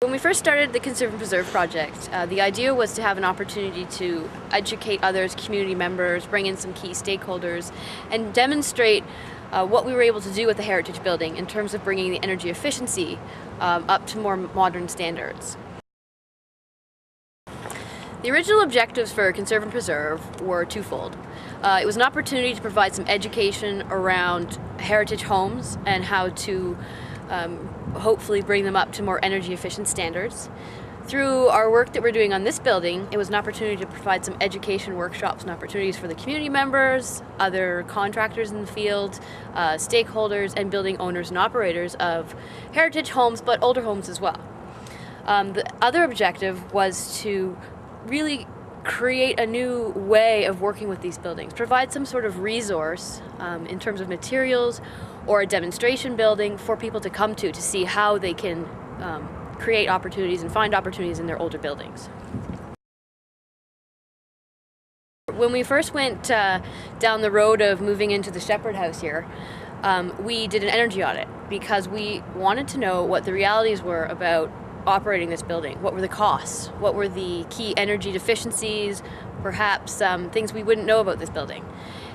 When we first started the Conserve and Preserve project, the idea was to have an opportunity to educate others, community members, bring in some key stakeholders, and demonstrate what we were able to do with the heritage building in terms of bringing the energy efficiency up to more modern standards. The original objectives for Conserve and Preserve were twofold. It was an opportunity to provide some education around heritage homes and how to hopefully bring them up to more energy efficient standards. Through our work that we're doing on this building, it was an opportunity to provide some education workshops and opportunities for the community members, other contractors in the field, stakeholders, and building owners and operators of heritage homes, but older homes as well. The other objective was to really create a new way of working with these buildings, provide some sort of resource in terms of materials or a demonstration building for people to come to see how they can create opportunities and find opportunities in their older buildings. When we first went down the road of moving into the Shepherd House here, we did an energy audit because we wanted to know what the realities were about operating this building. What were the costs? What were the key energy deficiencies? Perhaps things we wouldn't know about this building.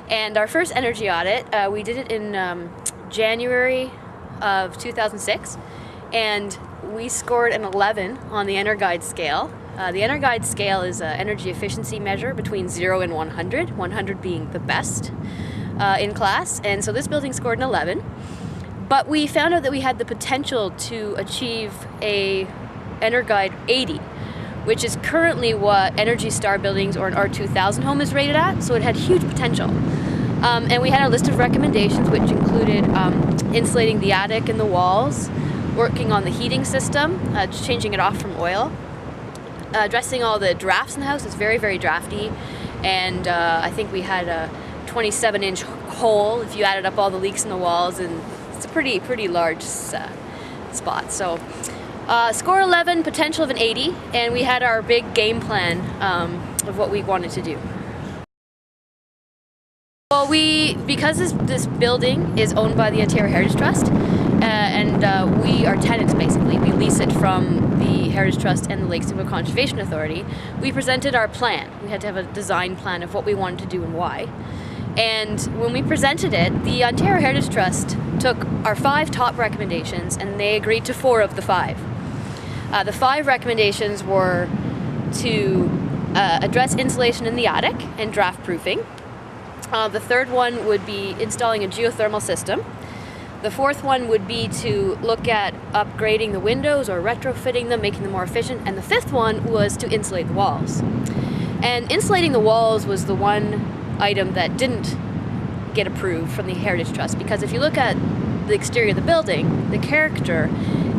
And our first energy audit, we did it in January of 2006, and we scored an 11 on the EnerGuide scale. The EnerGuide scale is an energy efficiency measure between 0 and 100, 100 being the best in class, and so this building scored an 11. But we found out that we had the potential to achieve a EnerGuide 80, which is currently what Energy Star buildings or an R2000 home is rated at, so it had huge potential. And we had a list of recommendations which included insulating the attic and the walls, working on the heating system, changing it off from oil, addressing all the drafts in the house. It's very, very drafty, and I think we had a 27-inch hole if you added up all the leaks in the walls, and it's a pretty large spot. So score 11, potential of an 80, and we had our big game plan of what we wanted to do. Well, because this building is owned by the Ontario Heritage Trust, and we are tenants basically, we lease it from the Heritage Trust and the Lakes Nimba Conservation Authority, we presented our plan. We had to have a design plan of what we wanted to do and why. And when we presented it, the Ontario Heritage Trust took our 5 top recommendations and they agreed to 4 of the 5. The 5 recommendations were to address insulation in the attic and draft proofing. The 3rd one would be installing a geothermal system. The 4th one would be to look at upgrading the windows or retrofitting them, making them more efficient. And the 5th one was to insulate the walls. And insulating the walls was the one item that didn't get approved from the Heritage Trust, because if you look at the exterior of the building, the character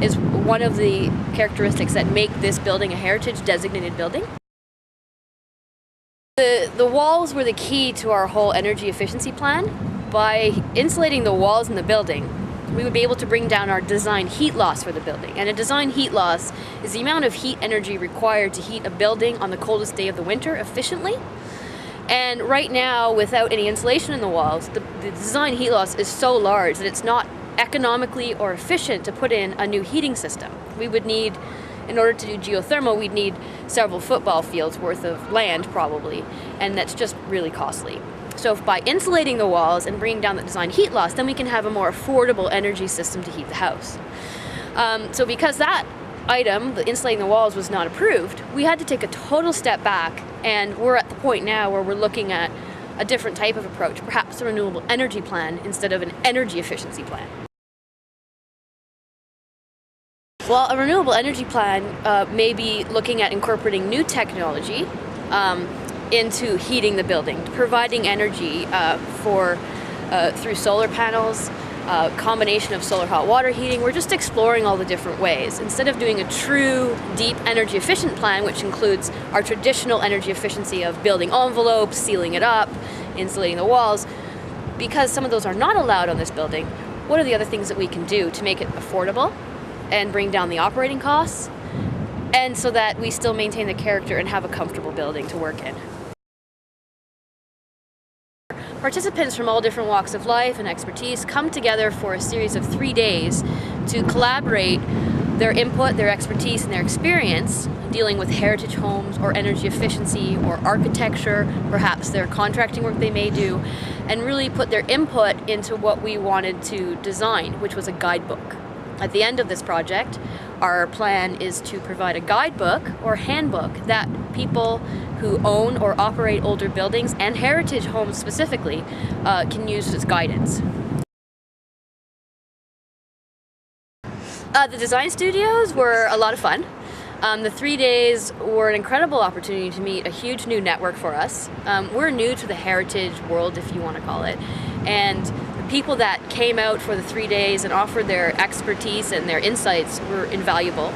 is one of the characteristics that make this building a heritage designated building. The walls were the key to our whole energy efficiency plan. By insulating the walls in the building, we would be able to bring down our design heat loss for the building. And a design heat loss is the amount of heat energy required to heat a building on the coldest day of the winter efficiently. And right now, without any insulation in the walls, the design heat loss is so large that it's not economically or efficient to put in a new heating system. We would need, in order to do geothermal, we'd need several football fields worth of land probably, and that's just really costly. So if by insulating the walls and bringing down the design heat loss, then we can have a more affordable energy system to heat the house. So because that item, the insulating the walls, was not approved, we had to take a total step back, and we're at the point now where we're looking at a different type of approach, perhaps a renewable energy plan instead of an energy efficiency plan. Well, a renewable energy plan may be looking at incorporating new technology into heating the building, providing energy through solar panels, combination of solar hot water heating. We're just exploring all the different ways. Instead of doing a true deep energy efficient plan, which includes our traditional energy efficiency of building envelopes, sealing it up, insulating the walls, because some of those are not allowed on this building, what are the other things that we can do to make it affordable and bring down the operating costs, and so that we still maintain the character and have a comfortable building to work in? Participants from all different walks of life and expertise come together for a series of 3 days to collaborate Their input, their expertise, and their experience dealing with heritage homes or energy efficiency or architecture, perhaps their contracting work they may do, and really put their input into what we wanted to design, which was a guidebook. At the end of this project, our plan is to provide a guidebook or handbook that people who own or operate older buildings and heritage homes specifically can use as guidance. The design studios were a lot of fun. The 3 days were an incredible opportunity to meet a huge new network for us. We're new to the heritage world, if you want to call it, and the people that came out for the 3 days and offered their expertise and their insights were invaluable.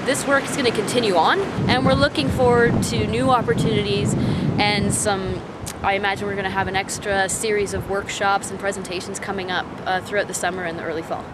This work is going to continue on, and we're looking forward to new opportunities and I imagine we're going to have an extra series of workshops and presentations coming up throughout the summer and the early fall.